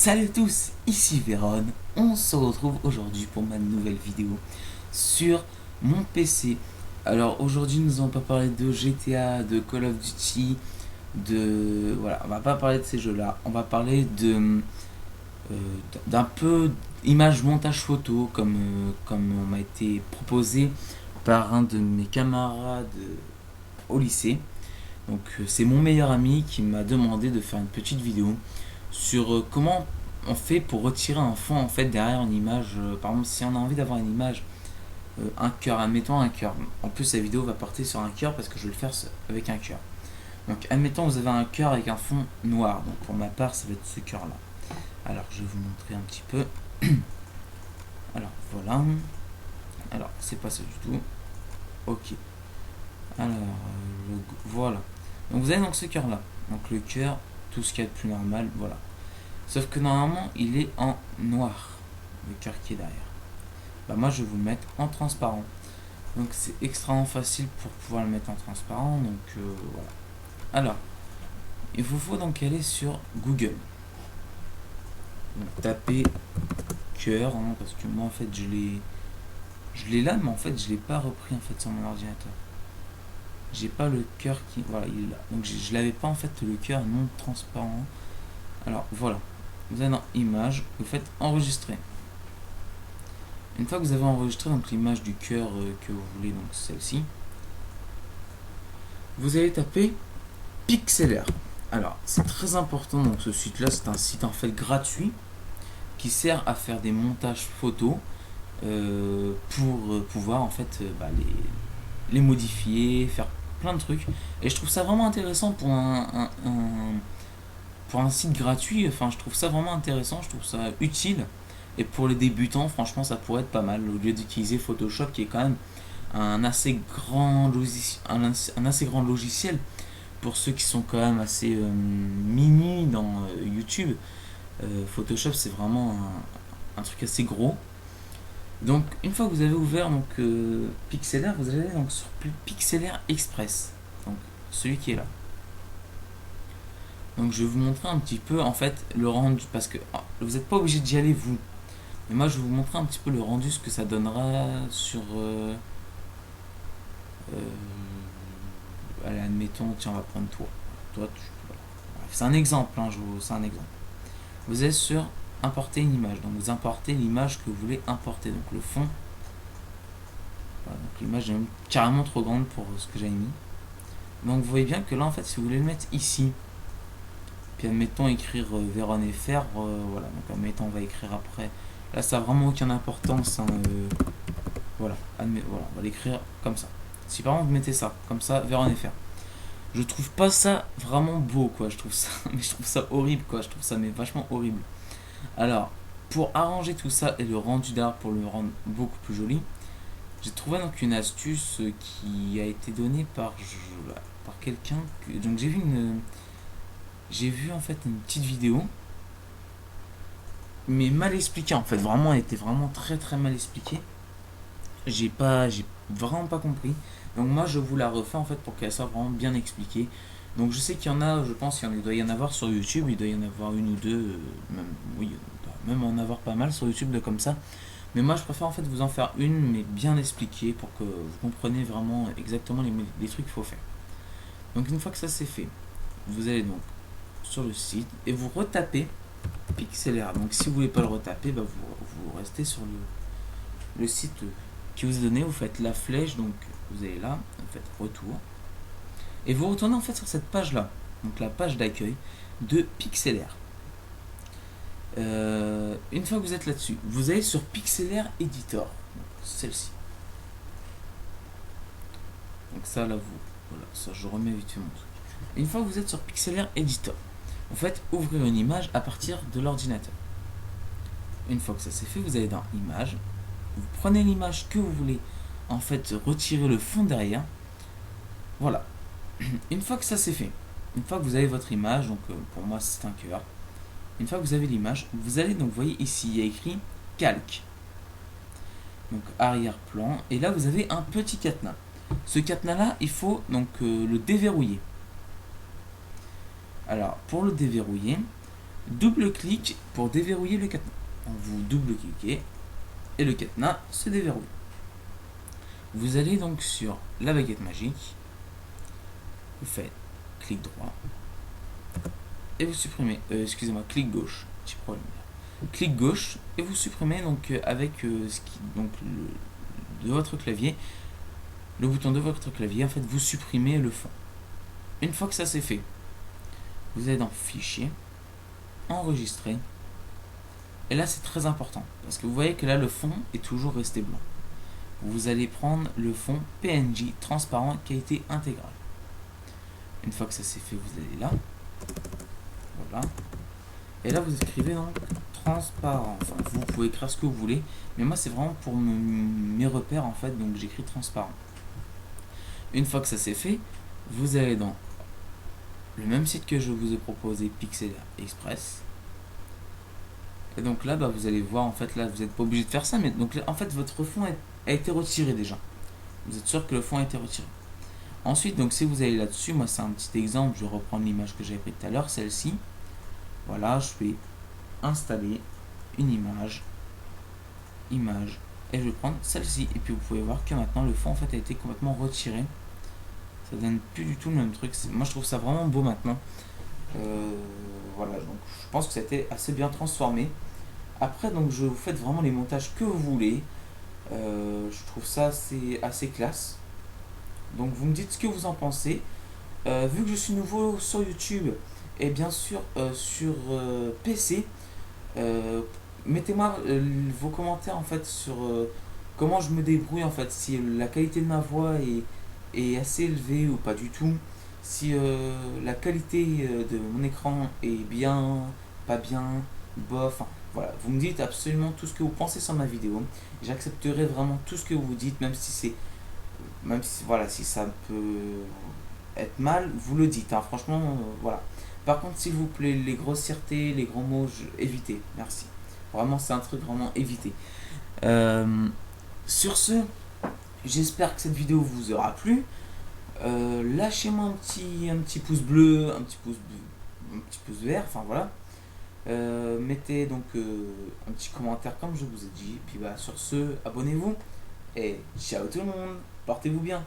Salut à tous, ici Véron. On se retrouve aujourd'hui pour ma nouvelle vidéo sur mon PC. Alors aujourd'hui nous allons pas parler de GTA, de Call of Duty, voilà, on va pas parler de ces jeux-là. On va parler euh, d'un peu image montage photo comme on m'a été proposé par un de mes camarades au lycée. Donc c'est mon meilleur ami qui m'a demandé de faire une petite vidéo sur comment on fait pour retirer un fond en fait derrière une image. Par exemple, si on a envie d'avoir une image, un cœur, admettons un cœur. En plus, la vidéo va porter sur un cœur parce que je vais le faire avec un cœur. Donc, admettons vous avez un cœur avec un fond noir. Donc, pour ma part, ça va être ce cœur-là. Alors, je vais vous montrer un petit peu. Alors, voilà. Alors, c'est pas ça du tout. Ok. Alors, voilà. Donc, vous avez donc ce cœur-là. Donc, le cœur, tout ce qu'il y a de plus normal, voilà. Sauf que normalement, il est en noir, le cœur qui est derrière. Bah moi, je vais vous le mettre en transparent. Donc c'est extrêmement facile pour pouvoir le mettre en transparent. Donc voilà. Alors, il vous faut donc aller sur Google. Donc tapez cœur, hein, parce que moi en fait je l'ai là, mais en fait je l'ai pas repris en fait sur mon ordinateur. J'ai pas le cœur qui, voilà, il est là. Donc je l'avais pas en fait le cœur non transparent. Alors voilà. Vous allez dans Images, vous faites enregistrer. Une fois que vous avez enregistré donc l'image du cœur que vous voulez, donc celle-ci, vous allez taper Pixlr. Alors c'est très important, donc ce site-là c'est un site en fait gratuit qui sert à faire des montages photos pour pouvoir en fait les modifier, faire plein de trucs. Et je trouve ça vraiment intéressant pour pour un site gratuit. Enfin, je trouve ça vraiment intéressant, je trouve ça utile. Et pour les débutants, franchement, ça pourrait être pas mal au lieu d'utiliser Photoshop, qui est quand même un assez grand, un assez grand logiciel pour ceux qui sont quand même assez mini dans YouTube. Photoshop, c'est vraiment un truc assez gros. Donc, une fois que vous avez ouvert donc, Pixlr, vous allez donc sur Pixlr Express, donc celui qui est là. Donc, je vais vous montrer un petit peu en fait le rendu, parce que vous n'êtes pas obligé d'y aller vous. Mais moi, je vais vous montrer un petit peu le rendu, ce que ça donnera sur. Allez, admettons, tiens, on va prendre toi. Toi, voilà. Bref, c'est un exemple, hein, c'est un exemple. Vous êtes sur importer une image. Donc, vous importez l'image que vous voulez importer. Donc, le fond. Voilà, donc, l'image est même carrément trop grande pour ce que j'avais mis. Donc, vous voyez bien que là, en fait, si vous voulez le mettre ici, puis admettons écrire Véron FR, voilà. Donc, admettons, on va écrire après. Là, ça n'a vraiment aucune importance. Hein, voilà, voilà, on va l'écrire comme ça. Si par exemple vous mettez ça, comme ça, Véron FR. Je trouve pas ça vraiment beau, quoi. Je trouve ça, mais je trouve ça horrible, quoi. Je trouve ça mais vachement horrible. Alors, pour arranger tout ça et le rendu d'art pour le rendre beaucoup plus joli, j'ai trouvé donc une astuce qui a été donnée par quelqu'un. Donc j'ai vu en fait une petite vidéo, mais mal expliquée en fait. Vraiment, elle était vraiment très très mal expliquée. J'ai vraiment pas compris. Donc moi je vous la refais en fait pour qu'elle soit vraiment bien expliquée. Donc je sais qu'il y en a, je pense qu'il doit y en avoir sur YouTube, il doit y en avoir une ou deux, même, oui, il doit même en avoir pas mal sur YouTube de comme ça. Mais moi je préfère en fait vous en faire une, mais bien expliquée pour que vous compreniez vraiment exactement les trucs qu'il faut faire. Donc une fois que ça c'est fait, vous allez donc sur le site et vous retapez Pixlr. Donc si vous voulez pas le retaper, bah, vous restez sur le site qui vous est donné, vous faites la flèche, donc vous allez là, vous faites retour, et vous retournez en fait sur cette page là, donc la page d'accueil de Pixlr. Une fois que vous êtes là-dessus, vous allez sur Pixlr Editor, celle-ci. Donc ça là, voilà, ça je remets vite fait mon truc. Une fois que vous êtes sur Pixlr Editor, vous faites ouvrir une image à partir de l'ordinateur. Une fois que ça c'est fait, vous allez dans Images, vous prenez l'image que vous voulez en fait retirer le fond derrière. Voilà. Une fois que ça c'est fait, une fois que vous avez votre image, donc pour moi c'est un cœur. Une fois que vous avez l'image, vous allez donc, vous voyez ici, il y a écrit calque. Donc arrière-plan. Et là vous avez un petit cadenas. Ce cadenas là, il faut donc le déverrouiller. Alors pour le déverrouiller, double-clic pour déverrouiller le cadenas. Donc vous double-cliquez et le cadenas se déverrouille. Vous allez donc sur la baguette magique, vous faites clic droit et vous supprimez, excusez-moi, clic gauche, petit problème. Clic gauche et vous supprimez donc avec de votre clavier, le bouton de votre clavier, en fait vous supprimez le fond. Une fois que ça c'est fait, vous allez dans Fichier, Enregistrer, et là c'est très important parce que vous voyez que là le fond est toujours resté blanc. Vous allez prendre le fond PNG transparent qualité intégrale. Une fois que ça c'est fait, vous allez là, voilà, et là vous écrivez donc transparent. Enfin, vous pouvez écrire ce que vous voulez, mais moi c'est vraiment pour mes repères en fait, donc j'écris transparent. Une fois que ça c'est fait, vous allez dans le même site que je vous ai proposé, Pixel Express. Et donc là, vous allez voir, en fait, là, vous n'êtes pas obligé de faire ça, mais donc là, en fait, votre fond a été retiré déjà. Vous êtes sûr que le fond a été retiré. Ensuite, donc si vous allez là-dessus, moi c'est un petit exemple, je vais reprendre l'image que j'avais prise tout à l'heure, celle-ci. Voilà, je vais installer une image, et je vais prendre celle-ci. Et puis vous pouvez voir que maintenant le fond en fait a été complètement retiré. Ça donne plus du tout le même truc. Moi je trouve ça vraiment beau maintenant. Voilà, donc je pense que ça a été assez bien transformé. Après, donc je vous faites vraiment les montages que vous voulez. Je trouve ça assez classe. Donc vous me dites ce que vous en pensez. Vu que je suis nouveau sur YouTube et bien sûr sur PC, mettez-moi vos commentaires en fait sur comment je me débrouille en fait, si la qualité de ma voix est assez élevée ou pas du tout, si la qualité de mon écran est bien, pas bien, bof, enfin, voilà, vous me dites absolument tout ce que vous pensez sur ma vidéo. J'accepterai vraiment tout ce que vous dites, même si voilà, si ça peut être mal, vous le dites, hein, franchement, voilà. Par contre, s'il vous plaît, les grossièretés, les grands mots, évitez, merci. Vraiment, c'est un truc vraiment évitez. Sur ce, j'espère que cette vidéo vous aura plu. Lâchez-moi un petit pouce bleu, un petit pouce vert, enfin voilà. Mettez donc un petit commentaire comme je vous ai dit. Et puis sur ce, abonnez-vous. Et ciao tout le monde, portez-vous bien.